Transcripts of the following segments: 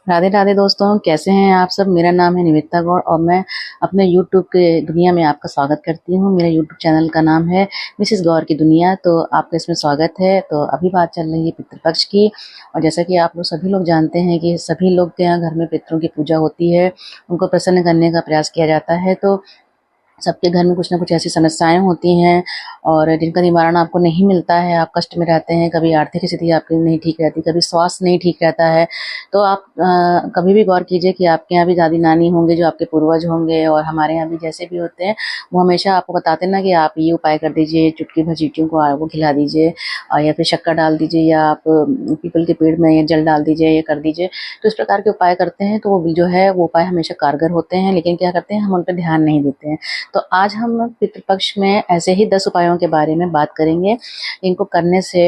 राधे राधे दोस्तों, कैसे हैं आप सब। मेरा नाम है निमित्ता गौड़ और मैं अपने यूट्यूब के दुनिया में आपका स्वागत करती हूँ। मेरे यूट्यूब चैनल का नाम है मिसेस गौर की दुनिया। तो आपका इसमें स्वागत है। तो अभी बात चल रही है पितृपक्ष की, और जैसा कि आप लोग सभी लोग जानते हैं कि सभी लोग के यहाँ घर में पितरों की पूजा होती है, उनको प्रसन्न करने का प्रयास किया जाता है। तो सबके घर में कुछ ना कुछ ऐसी समस्याएं होती हैं और जिनका निवारण आपको नहीं मिलता है। आप कष्ट में रहते हैं, कभी आर्थिक स्थिति आपकी नहीं ठीक रहती, कभी स्वास्थ्य नहीं ठीक रहता है। तो आप कभी भी गौर कीजिए कि आपके यहाँ भी दादी नानी होंगे, जो आपके पूर्वज होंगे, और हमारे यहाँ भी जैसे भी होते हैं, वो हमेशा आपको बताते हैं ना कि आप ये उपाय कर दीजिए, चुटकी भर चींटियों को वो खिला दीजिए, या फिर शक्कर डाल दीजिए, या आप पीपल के पेड़ में जल डाल दीजिए, ये कर दीजिए। तो इस प्रकार के उपाय करते हैं तो वो जो है वो उपाय हमेशा कारगर होते हैं, लेकिन क्या करते हैं, हम उन पर ध्यान नहीं देते हैं। तो आज हम पितृपक्ष में ऐसे ही 10 उपायों के बारे में बात करेंगे। इनको करने से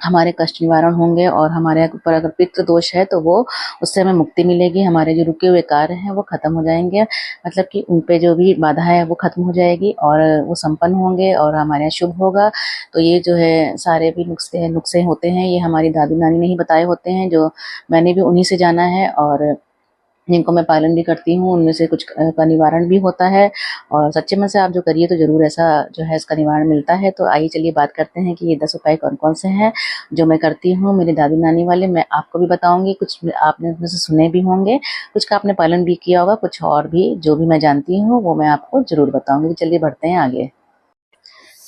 हमारे कष्ट निवारण होंगे, और हमारे ऊपर अगर पितृ दोष है तो वो उससे हमें मुक्ति मिलेगी। हमारे जो रुके हुए कार्य हैं वो खत्म हो जाएंगे, मतलब कि उन पे जो भी बाधा है वो खत्म हो जाएगी और वो संपन्न होंगे और हमारे यहाँ शुभ होगा। तो ये जो है सारे भी नुस्खे होते हैं, ये हमारी दादी नानी ने ही बताए होते हैं, जो मैंने भी उन्हीं से जाना है और जिनको मैं पालन भी करती हूँ। उनमें से कुछ का निवारण भी होता है, और सच्चे मन से आप जो करिए तो ज़रूर ऐसा जो है इसका निवारण मिलता है। तो आइए चलिए बात करते हैं कि ये 10 उपाय कौन कौन से हैं जो मैं करती हूँ, मेरी दादी नानी वाले। मैं आपको भी बताऊँगी, कुछ आपने उसमें से सुने भी होंगे, कुछ का आपने पालन भी किया होगा, कुछ और भी जो भी मैं जानती हूँ वो मैं आपको ज़रूर बताऊँगी। तो चलिए बढ़ते हैं आगे।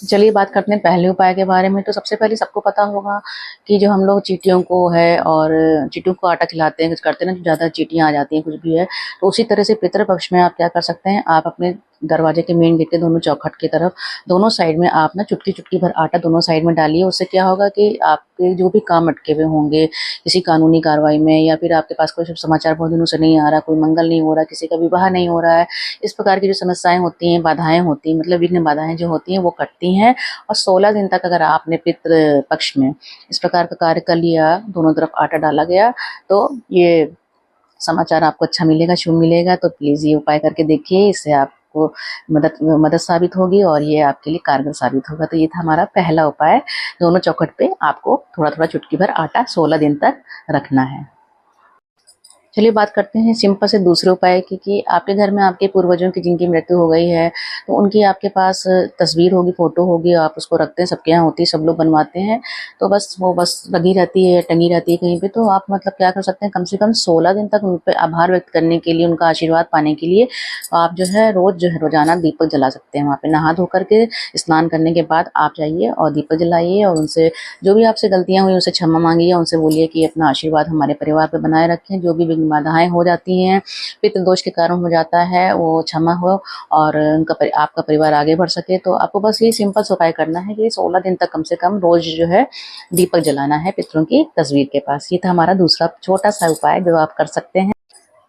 तो चलिए बात करते हैं पहले उपाय के बारे में। तो सबसे पहले सबको पता होगा कि जो हम लोग चींटियों को है और चींटियों को आटा खिलाते हैं, कुछ करते हैं ना, ज़्यादा चींटियाँ आ जाती हैं कुछ भी है, तो उसी तरह से पितृपक्ष में आप क्या कर सकते हैं, आप अपने दरवाजे के मेन गेट के दोनों चौखट की तरफ दोनों साइड में आप ना चुटकी चुटकी भर आटा दोनों साइड में डालिए। उससे क्या होगा कि आपके जो भी काम अटके हुए होंगे किसी कानूनी कार्रवाई में, या फिर आपके पास कोई शुभ समाचार बहुत दिनों से नहीं आ रहा, कोई मंगल नहीं हो रहा, किसी का विवाह नहीं हो रहा है, इस प्रकार की जो समस्याएं होती हैं, बाधाएं होती हैं, मतलब विघ्न बाधाएं जो होती हैं वो कटती हैं। और 16 दिन तक अगर आपने पितृ पक्ष में इस प्रकार का कार्य कर लिया, दोनों तरफ आटा डाला गया, तो ये समाचार आपको अच्छा मिलेगा, शुभ मिलेगा। तो प्लीज़ ये उपाय करके देखिए, इससे आपको मदद साबित होगी और ये आपके लिए कारगर साबित होगा। तो ये था हमारा पहला उपाय, दोनों चौखट पे आपको थोड़ा थोड़ा चुटकी भर आटा 16 दिन तक रखना है। चलिए बात करते हैं सिंपल से दूसरे उपाय की, कि आपके घर में आपके पूर्वजों की जिनकी मृत्यु हो गई है, तो उनकी आपके पास तस्वीर होगी, फोटो होगी, आप उसको रखते हैं, सबके यहाँ होती है, सब लोग बनवाते हैं। तो बस वो बस लगी रहती है, टंगी रहती है कहीं पे। तो आप मतलब क्या कर सकते हैं, कम से कम 16 दिन तक उन पर आभार व्यक्त करने के लिए, उनका आशीर्वाद पाने के लिए आप जो है रोजाना दीपक जला सकते हैं। वहाँ पे नहा धो करके स्नान करने के बाद आप जाइए और दीपक जलाइए, और उनसे जो भी आपसे गलतियाँ हुई उनसे क्षमा मांगिए, उनसे बोलिए कि अपना आशीर्वाद हमारे परिवार पर बनाए रखें। जो भी बाधाएं हो जाती हैं, पितृ दोष के कारण हो जाता है, वो क्षमा हो और आपका परिवार आगे बढ़ सके। तो आपको बस ये सिंपल सा उपाय करना है कि 16 दिन तक कम से कम रोज जो है दीपक जलाना है पितरों की तस्वीर के पास। ये था हमारा दूसरा छोटा सा उपाय जो आप कर सकते हैं।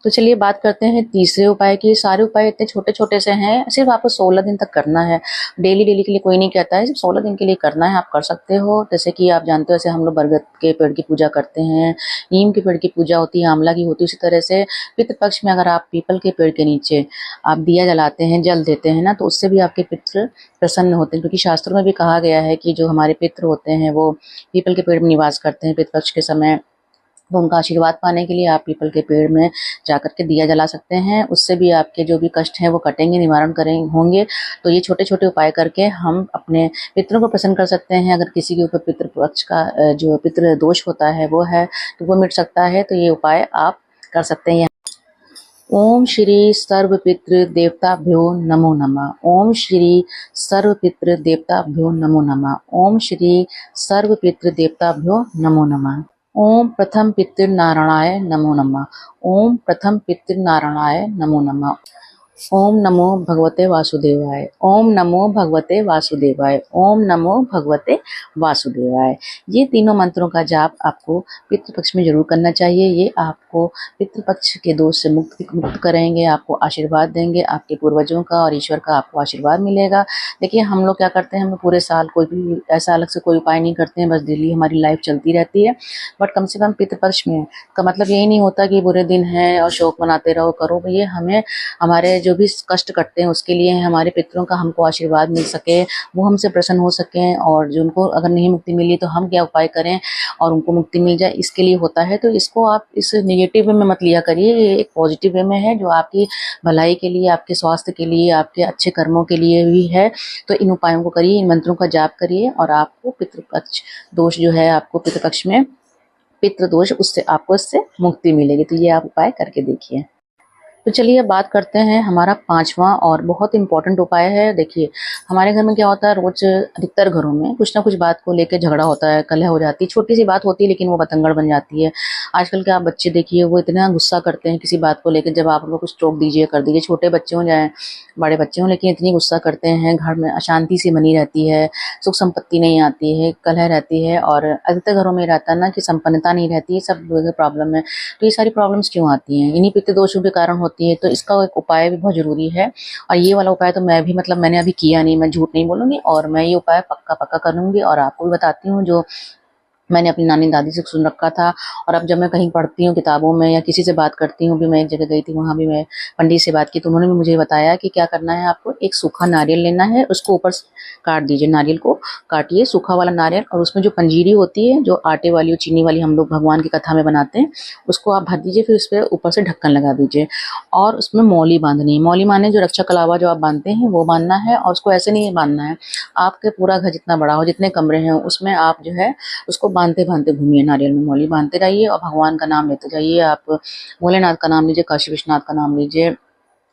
तो चलिए बात करते हैं तीसरे उपाय की। सारे उपाय इतने छोटे छोटे से हैं, सिर्फ आपको 16 दिन तक करना है। डेली के लिए कोई नहीं कहता है, सिर्फ 16 दिन के लिए करना है, आप कर सकते हो। जैसे कि आप जानते हो, जैसे हम लोग बरगद के पेड़ की पूजा करते हैं, नीम के पेड़ की पूजा होती है, आंवला की होती है, उसी तरह से पितृपक्ष में अगर आप पीपल के पेड़ के नीचे आप दिया जलाते हैं, जल देते हैं ना, तो उससे भी आपके पितृ प्रसन्न होते हैं। क्योंकि शास्त्रों में भी कहा गया है कि जो हमारे पितृ होते हैं वो पीपल के पेड़ में निवास करते हैं पितृपक्ष के समय। तो उनका आशीर्वाद पाने के लिए आप पीपल के पेड़ में जाकर के दिया जला सकते हैं। उससे भी आपके जो भी कष्ट हैं वो कटेंगे, निवारण करेंगे होंगे। तो ये छोटे छोटे उपाय करके हम अपने पितरों को प्रसन्न कर सकते हैं। अगर किसी के ऊपर पितृपक्ष का जो पितृ दोष होता है वो है, तो वो मिट सकता है। तो ये उपाय आप कर सकते हैं। ओम श्री सर्व पितृ देवताभ्यो नमो नमः। ओम श्री सर्व पितृ देवताभ्यो नमो नमः। ओम श्री सर्व पितृ देवताभ्यो नमो नमः। ओम प्रथम पितृनारायणाय नमो नमः। ओम प्रथम पितृनारायणाय नमो नमः। ओम नमो भगवते वासुदेवाय। ओम नमो भगवते वासुदेवाय। ओम नमो भगवते वासुदेवाय। ये तीनों मंत्रों का जाप आपको पितृपक्ष में जरूर करना चाहिए। ये आपको पितृपक्ष के दोष से मुक्त करेंगे, आपको आशीर्वाद देंगे, आपके पूर्वजों का और ईश्वर का आपको आशीर्वाद मिलेगा। देखिए हम लोग क्या करते हैं, हम पूरे साल कोई भी ऐसा अलग से कोई उपाय नहीं करते हैं, बस डेली हमारी लाइफ चलती रहती है। बट कम से कम पितृपक्ष में का मतलब यही नहीं होता कि बुरे दिन है और शोक मनाते रहो, करो। ये हमें हमारे जो भी कष्ट कटते हैं उसके लिए, हमारे पितरों का हमको आशीर्वाद मिल सके, वो हमसे प्रसन्न हो सकें, और जो उनको अगर नहीं मुक्ति मिली तो हम क्या उपाय करें और उनको मुक्ति मिल जाए, इसके लिए होता है। तो इसको आप इस नेगेटिव वे में मत लिया करिए, ये एक पॉजिटिव वे में है जो आपकी भलाई के लिए, आपके स्वास्थ्य के लिए, आपके अच्छे कर्मों के लिए भी है। तो इन उपायों को करिए, इन मंत्रों का जाप करिए और आपको पितृपक्ष दोष जो है, आपको पितृपक्ष में पितृ दोष, उससे आपको इससे मुक्ति मिलेगी। तो ये आप उपाय करके देखिए। तो चलिए अब बात करते हैं हमारा 5वां और बहुत इंपॉर्टेंट उपाय है। देखिए हमारे घर में क्या होता है, रोज अधिकतर घरों में कुछ ना कुछ बात को लेकर झगड़ा होता है, कलह हो जाती है, छोटी सी बात होती है लेकिन वो बतंगड़ बन जाती है। आजकल के आप बच्चे देखिए, वो इतना गुस्सा करते हैं किसी बात को लेकर, जब आप उनको कुछ टोक दीजिए, कर दीजिए, छोटे बच्चे हों चाहे बड़े बच्चे हों, लेकिन इतनी गुस्सा करते हैं, घर में अशांति सी बनी रहती है, सुख संपत्ति नहीं आती है, कलह रहती है। और अधिकतर घरों में रहता है ना कि संपन्नता नहीं रहती है, सब लोगों की प्रॉब्लम है। तो ये सारी प्रॉब्लम्स क्यों आती हैं? इन्हीं पितृ दोषों के कारण होती है। तो इसका एक उपाय भी बहुत ज़रूरी है, और ये वाला उपाय तो मैं भी मैंने अभी किया नहीं, मैं झूठ नहीं बोलूँगी, और मैं ये उपाय पक्का पक्का करूँगी और आपको भी बताती हूँ, जो मैंने अपनी नानी दादी से सुन रखा था। और अब जब मैं कहीं पढ़ती हूँ किताबों में या किसी से बात करती हूँ, भी मैं एक जगह गई थी, वहाँ भी मैं पंडित से बात की तो उन्होंने भी मुझे बताया कि क्या करना है, आपको एक सूखा नारियल लेना है, उसको ऊपर से काट दीजिए, नारियल को काटिए, सूखा वाला नारियल, और उसमें जो पंजीरी होती है, जो आटे वाली और चीनी वाली हम लोग भगवान की कथा में बनाते हैं, उसको आप भर दीजिए, फिर उस पर ऊपर से ढक्कन लगा दीजिए, और उसमें मौली बांधनी है। मौली माने जो रक्षा कलावा जो आप बांधते हैं वो बांधना है, और उसको ऐसे नहीं बांधना है, आपके पूरा घर जितना बड़ा हो, जितने कमरे हैं उसमें आप जो है उसको बांधते बांधते घूमिए, नारियल में मौली बांधते रहिए और भगवान का नाम लेते जाइए। आप भोलेनाथ का नाम लीजिए, काशी विश्वनाथ का नाम लीजिए,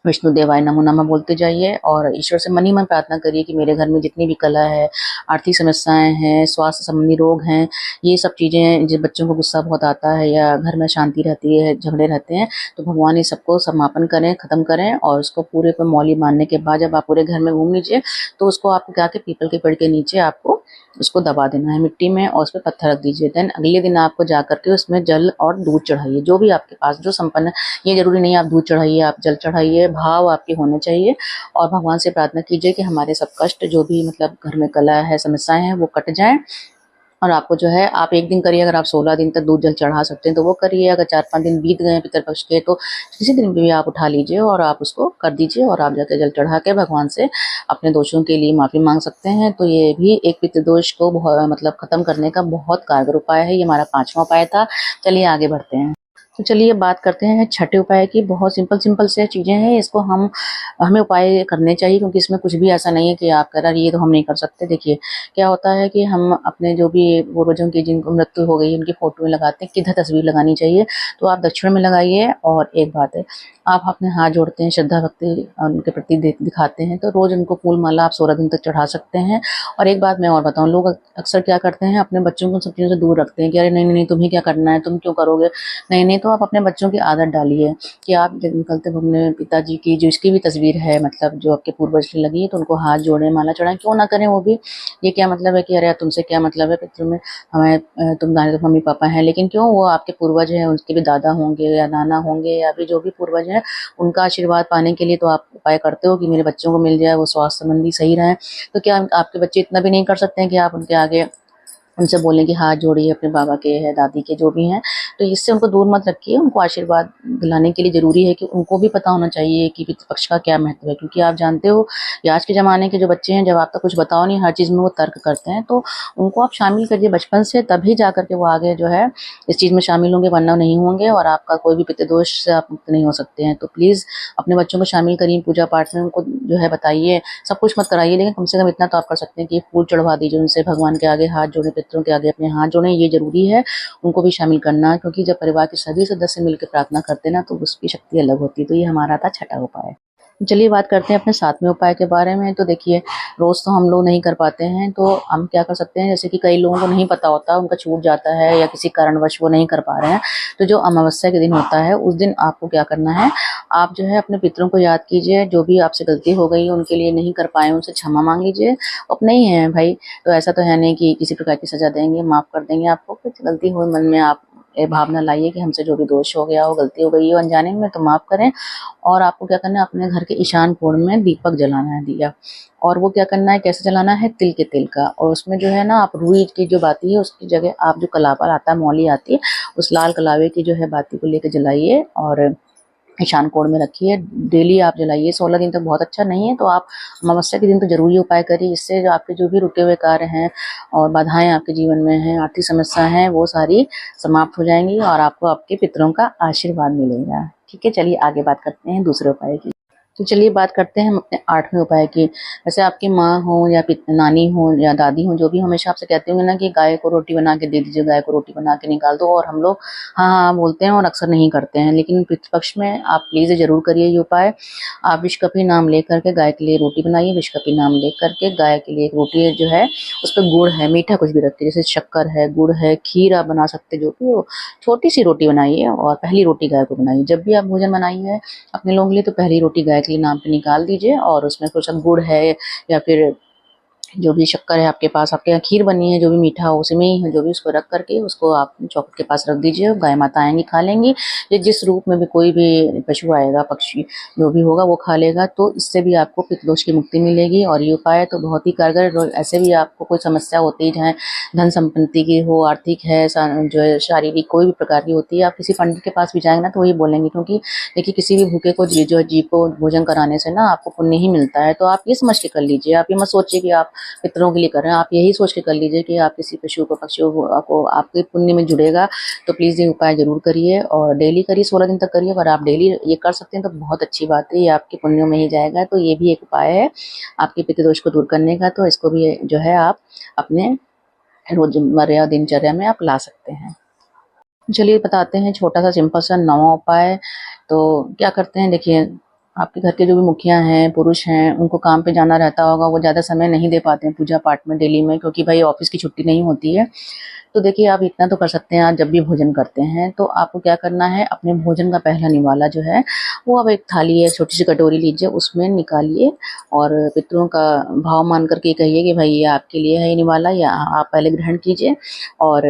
विष्णु देवाय नमो नमः बोलते जाइए, और ईश्वर से मन ही मन प्रार्थना करिए कि मेरे घर में जितनी भी कला है, आर्थिक समस्याएं हैं, स्वास्थ्य संबंधी रोग हैं, ये सब चीज़ें, जो बच्चों को गुस्सा बहुत आता है या घर में शांति रहती है, झगड़े रहते हैं, तो भगवान ये सबको समापन करें, ख़त्म करें। और उसको पूरे पर मौली बांधने के बाद जब आप पूरे घर में घूम लीजिए, तो उसको आपको क्या के पीपल के पेड़ के नीचे आपको उसको दबा देना है मिट्टी में, और उस पर पत्थर रख दीजिए। देन अगले दिन आपको जा करके उसमें जल और दूध चढ़ाइए, जो भी आपके पास जो संपन्न, ये जरूरी नहीं आप दूध चढ़ाइए, आप जल चढ़ाइए, भाव आपके होने चाहिए। और भगवान से प्रार्थना कीजिए कि हमारे सब कष्ट, जो भी घर में कला है, समस्याएं हैं, वो कट जाएं। और आपको जो है, आप एक दिन करिए, अगर आप 16 दिन तक दूध जल चढ़ा सकते हैं तो वो करिए। अगर 4-5 दिन बीत गए पितरपक्ष के, तो किसी दिन भी आप उठा लीजिए और आप उसको कर दीजिए, और आप जाके जल चढ़ा के भगवान से अपने दोषों के लिए माफ़ी मांग सकते हैं। तो ये भी एक पितृदोष को ख़त्म करने का बहुत कारगर उपाय है। ये हमारा 5वां उपाय था। चलिए आगे बढ़ते हैं। तो चलिए बात करते हैं छठे उपाय की। बहुत सिंपल से चीज़ें हैं, इसको हमें उपाय करने चाहिए, क्योंकि इसमें कुछ भी ऐसा नहीं है कि आप कह रहे ये तो हम नहीं कर सकते। देखिए क्या होता है कि हम अपने जो भी पूर्वजों की जिनको मृत्यु हो गई उनकी फोटो में लगाते हैं, किधर तस्वीर लगानी चाहिए, तो आप दक्षिण में लगाइए। और एक बात है, आप अपने हाथ जोड़ते हैं, श्रद्धा भक्ति उनके प्रति दिखाते हैं, तो रोज़ उनको फूल माला आप 16 दिन तक चढ़ा सकते हैं। और एक बात मैं और बताऊं, लोग अक्सर क्या करते हैं, अपने बच्चों को सब चीज़ों से दूर रखते हैं कि अरे नहीं नहीं तुम्हें क्या करना है, तुम क्यों करोगे। नहीं नहीं, तो आप अपने बच्चों की आदत डालिए कि आप जब निकलते हो, अपने पिताजी की जो इसकी भी तस्वीर है, जो आपके पूर्वज की लगी है, तो उनको हाथ जोड़ें, माला चढ़ाएं, क्यों ना करें वो भी। ये क्या मतलब है कि अरे तुमसे क्या मतलब है, पितृ में हमें तुम्हारे तो मम्मी पापा हैं, लेकिन क्यों, वो आपके पूर्वज हैं, उनके भी दादा होंगे या नाना होंगे, या फिर जो भी पूर्वज हैं, उनका आशीर्वाद पाने के लिए तो आप उपाय करते हो कि मेरे बच्चों को मिल जाए, वो स्वास्थ्य संबंधी सही रहें। तो क्या आपके बच्चे इतना भी नहीं कर सकते हैं कि आप उनके आगे उनसे बोलें कि हाथ जोड़िए, अपने बाबा के या दादी के जो भी हैं। तो इससे उनको दूर मत रखिए, उनको आशीर्वाद दिलाने के लिए ज़रूरी है कि उनको भी पता होना चाहिए कि पितृपक्ष का क्या महत्व है। क्योंकि आप जानते हो कि आज के ज़माने के जो बच्चे हैं, जब आप तक कुछ बताओ नहीं, हर चीज़ में वो तर्क करते हैं। तो उनको आप शामिल करिए बचपन से, तभी जा करके वो आगे जो है इस चीज़ में शामिल होंगे, वरना नहीं होंगे, और आपका कोई भी पितृदोष से आप मुक्त नहीं हो सकते हैं। तो प्लीज़ अपने बच्चों को शामिल करिए पूजा पाठ में, उनको जो है बताइए, सब कुछ मत कराइए, लेकिन कम से कम इतना तो आप कर सकते हैं कि फूल चढ़वा दीजिए उनसे, भगवान के आगे हाथ जोड़े, पितरों के आगे अपने हाथ जोड़ें, ये जरूरी है उनको भी शामिल करना। क्योंकि जब परिवार के सभी सदस्य मिलकर प्रार्थना करते हैं ना, तो उसकी शक्ति अलग होती है। तो ये हमारा था छठा उपाय। चलिए बात करते हैं अपने 7वें उपाय के बारे में। तो देखिए रोज़ तो हम लोग नहीं कर पाते हैं, तो हम क्या कर सकते हैं, जैसे कि कई लोगों को नहीं पता होता, उनका छूट जाता है या किसी कारणवश वो नहीं कर पा रहे हैं, तो जो अमावस्या के दिन होता है उस दिन आपको क्या करना है, आप जो है अपने पितरों को याद कीजिए, जो भी आपसे गलती हो गई उनके लिए, नहीं कर पाए उनसे क्षमा मांग लीजिए। अपने ही हैं भाई, तो ऐसा तो है नहीं कि किसी प्रकार की सजा देंगे, माफ़ कर देंगे आपको। कुछ गलती हो मन में, आप ये भावना लाइए कि हमसे जो भी दोष हो गया हो, गलती हो गई हो अनजाने में, तो माफ़ करें। और आपको क्या करना है, अपने घर के ईशान कोण में दीपक जलाना है, दिया। और वो क्या करना है, कैसे जलाना है, तिल के तेल का। और उसमें जो है ना, आप रुई की जो बाती है उसकी जगह आप जो कलावा आता है, मौली आती है, उस लाल कलावे की जो है बाती को लेकर जलाइए। और ईशान कोण में रखिए। डेली आप जलाइए, 16 दिन तक बहुत अच्छा नहीं है तो आप अमावस्या के दिन तो जरूर ये उपाय करिए। इससे जो आपके जो भी रुके हुए कार्य हैं और बाधाएं आपके जीवन में हैं, आर्थिक समस्या हैं, वो सारी समाप्त हो जाएंगी और आपको आपके पितरों का आशीर्वाद मिलेगा। ठीक है, चलिए आगे बात करते हैं दूसरे उपाय की। तो चलिए बात करते हैं हम अपने 8वें उपाय की। वैसे आपकी माँ हो या नानी हो या दादी हो, जो भी हमेशा आपसे कहते होंगे ना कि गाय को रोटी बना के दे दीजिए, गाय को रोटी बना के निकाल दो, और हम लोग हाँ हाँ बोलते हैं और अक्सर नहीं करते हैं। लेकिन पितृपक्ष में आप प्लीज जरूर करिए ये उपाय। आप विषकपी नाम लेकर के गाय के लिए रोटी बनाइए। विषकपी नाम लेकर के गाय के लिए एक रोटी जो है उस पर गुड़ है, मीठा कुछ भी रखिए, जैसे शक्कर है, गुड़ है, खीर आप बना सकते, जो भी हो, छोटी सी रोटी बनाइए और पहली रोटी गाय को बनाइए। जब भी आप भोजन बनाइए अपने लोगों के लिए तो पहली रोटी गाय के लिए नाम पे निकाल दीजिए और उसमें थोड़ा सा गुड़ है या फिर जो भी शक्कर है आपके पास, आपके यहाँ खीर बनी है, जो भी मीठा हो उसी में ही है, जो भी, उसको रख करके उसको आप चौखट के पास रख दीजिए। गाय माता आएंगी, खा लेंगी। ये जिस रूप में भी कोई भी पशु आएगा, पक्षी जो भी होगा वो खा लेगा। तो इससे भी आपको पितृदोष की मुक्ति मिलेगी और ये उपाय तो बहुत ही कारगर। ऐसे भी आपको कोई समस्या होती है, चाहे धन संपत्ति की हो, आर्थिक है, जो है शारीरिक, कोई भी प्रकार की होती है, आप किसी पंडित के पास भी जाएंगे ना तो वही बोलेंगे, क्योंकि देखिए किसी भी भूखे को जो है जीव को भोजन कराने से ना आपको पुण्य ही मिलता है। तो आप ये समझ के कर लीजिए, आप ये मत सोचिए कि आप पितरों के लिए कर रहे हैं। आप यही सोच के कर लीजिए कि आप किसी पशु को, पक्षियों को आपके पुण्य में जुड़ेगा। तो प्लीज ये उपाय जरूर करिए और डेली करिए, 16 दिन तक करिए। अगर आप डेली ये कर सकते हैं तो बहुत अच्छी बात है, ये आपके पुण्यों में ही जाएगा। तो ये भी एक उपाय है आपके पितृदोष को दूर करने का। तो इसको भी जो है आप अपने रोजमर्रा दिनचर्या में आप ला सकते हैं। चलिए बताते हैं छोटा सा सिंपल सा 9वां उपाय। तो क्या करते हैं, देखिए आपके घर के जो भी मुखिया हैं, पुरुष हैं, उनको काम पे जाना रहता होगा, वो ज़्यादा समय नहीं दे पाते हैं पूजा पाठ में डेली में, क्योंकि भाई ऑफिस की छुट्टी नहीं होती है। तो देखिए आप इतना तो कर सकते हैं, आप जब भी भोजन करते हैं तो आपको क्या करना है, अपने भोजन का पहला निवाला जो है वो आप एक थाली है, छोटी सी कटोरी लीजिए, उसमें निकालिए और पितरों का भाव मान करके कहिए कि भाई ये आपके लिए है ये निवाला, या आप पहले ग्रहण कीजिए और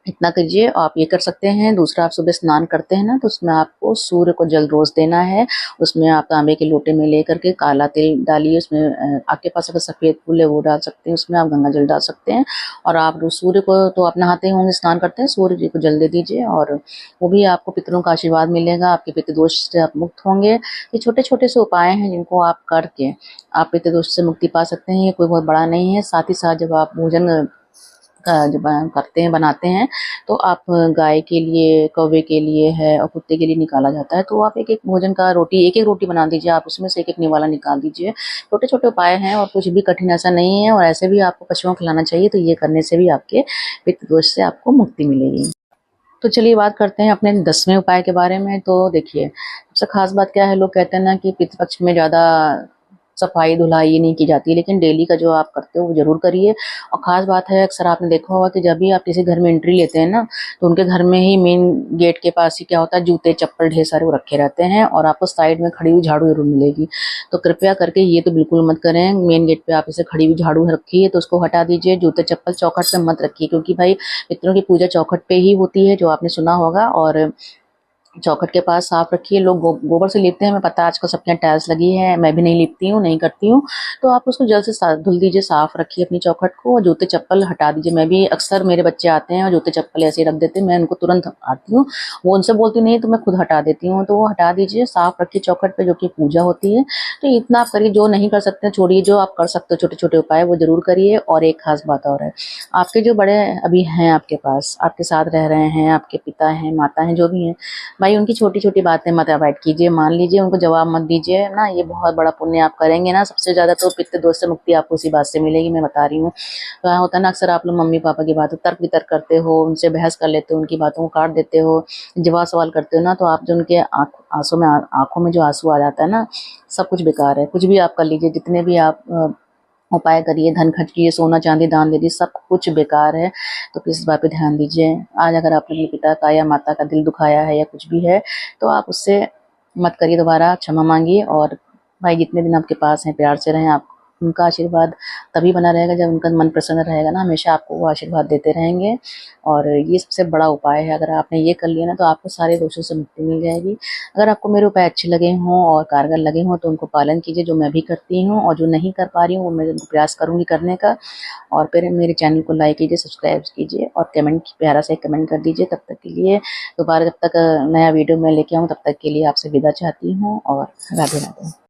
इतना कीजिए। आप ये कर सकते हैं। दूसरा, आप सुबह स्नान करते हैं ना तो उसमें आपको सूर्य को जल रोज देना है। उसमें आप तांबे के लोटे में ले करके काला तिल डालिए, उसमें आपके पास अगर सफ़ेद फूल है वो डाल सकते हैं, उसमें आप गंगा जल डाल सकते हैं। और आप सूर्य को तो आप नहाते होंगे, स्नान करते हैं, सूर्य जी को जल दे दीजिए और वो भी आपको पितरों का आशीर्वाद मिलेगा, आपके पितृदोष से आप मुक्त होंगे। ये छोटे छोटे से उपाय हैं जिनको आप करके आप पितृदोष से मुक्ति पा सकते हैं। ये कोई बहुत बड़ा नहीं है। साथ ही साथ जब आप भोजन का जब करते हैं, बनाते हैं, तो आप गाय के लिए, कौवे के लिए है और कुत्ते के लिए निकाला जाता है, तो आप एक एक भोजन का रोटी, एक एक रोटी बना दीजिए, आप उसमें से एक एक निवाला निकाल दीजिए। छोटे छोटे उपाय हैं और कुछ भी कठिन ऐसा नहीं है, और ऐसे भी आपको पशुओं को खिलाना चाहिए। तो ये करने से भी आपके पितृ दोष से आपको मुक्ति मिलेगी। तो चलिए बात करते हैं अपने 10वें उपाय के बारे में। तो देखिए सबसे खास बात क्या है, लोग कहते हैं ना कि पितृपक्ष में ज़्यादा सफाई धुलाई नहीं की जाती है, लेकिन डेली का जो आप करते हो वो जरूर करिए। और ख़ास बात है, अक्सर आपने देखा होगा कि जब भी आप किसी घर में एंट्री लेते हैं ना तो उनके घर में ही मेन गेट के पास ही क्या होता है, जूते चप्पल ढेर सारे वो रखे रहते हैं और आपको साइड में खड़ी हुई झाड़ू जरूर मिलेगी। तो कृपया करके ये तो बिल्कुल मत करें। मेन गेट पे आप इसे खड़ी हुई झाड़ू रखी है तो उसको हटा दीजिए। जूते चप्पल चौखट पे मत रखिए, क्योंकि भाई पितरों की पूजा चौखट पे ही होती है, जो आपने सुना होगा। और चौखट के पास साफ रखिए। लोग गोबर से लिपते हैं, हमें पता है आजकल सबके यहाँ टाइल्स लगी है, मैं भी नहीं लिपती हूँ, नहीं करती हूँ। तो आप उसको जल्द से धुल दीजिए, साफ रखिए अपनी चौखट को और जूते चप्पल हटा दीजिए। मैं भी अक्सर, मेरे बच्चे आते हैं और जूते चप्पल ऐसे ही रख देते हैं, मैं उनको तुरंत आती हूँ, वो उनसे बोलती नहीं तो मैं खुद हटा देती हूँ। तो वो हटा दीजिए, साफ रखिए चौखट पर, जो कि पूजा होती है। तो इतना आप करिए। जो नहीं कर सकते छोड़िए, जो आप कर सकते हो छोटे छोटे उपाय वो जरूर करिए। और एक खास बात और है, आपके जो बड़े अभी हैं आपके पास, आपके साथ रह रहे हैं, आपके पिता हैं, माता हैं, जो भी हैं, भाई उनकी छोटी छोटी बातें मत अवॉइड कीजिए, मान लीजिए, उनको जवाब मत दीजिए ना। ये बहुत बड़ा पुण्य आप करेंगे ना। सबसे ज्यादा तो पितृ दोष से मुक्ति आपको इसी बात से मिलेगी, मैं बता रही हूँ। तो होता है ना, अक्सर आप लोग मम्मी पापा की बातों तर्क वितर्क करते हो, उनसे बहस कर लेते हो, उनकी बातों को काट देते हो, जवाब सवाल करते हो ना, तो आप जो उनके आंखों में जो आंसू आ जाता है ना, सब कुछ बेकार है। कुछ भी आप कर लीजिए, जितने भी आप उपाय करिए, धन खर्च कीजिए, सोना चांदी दान दे दीजिए, सब कुछ बेकार है। तो प्लीज इस बात पे ध्यान दीजिए। आज अगर आपने अपने पिता का या माता का दिल दुखाया है या कुछ भी है तो आप उससे मत करिए दोबारा, क्षमा मांगिए। और भाई जितने दिन आपके पास हैं प्यार से रहें, आप उनका आशीर्वाद तभी बना रहेगा जब उनका मन प्रसन्न रहेगा ना, हमेशा आपको वो आशीर्वाद देते रहेंगे। और ये सबसे बड़ा उपाय है, अगर आपने ये कर लिया ना तो आपको सारे दोषों से मुक्ति मिल जाएगी। अगर आपको मेरे उपाय अच्छे लगे हों और कारगर लगे हों तो उनको पालन कीजिए, जो मैं भी करती हूँ, और जो नहीं कर पा रही हूँ वो मैं उनको प्रयास करूँगी करने का। और फिर मेरे चैनल को लाइक कीजिए, सब्सक्राइब कीजिए और कमेंट, प्यारा सा एक कमेंट कर दीजिए। तब तक के लिए दोबारा जब तक नया वीडियो मैं लेके आऊँ तब तक के लिए आपसे विदा चाहती हूँ और राधे राधे।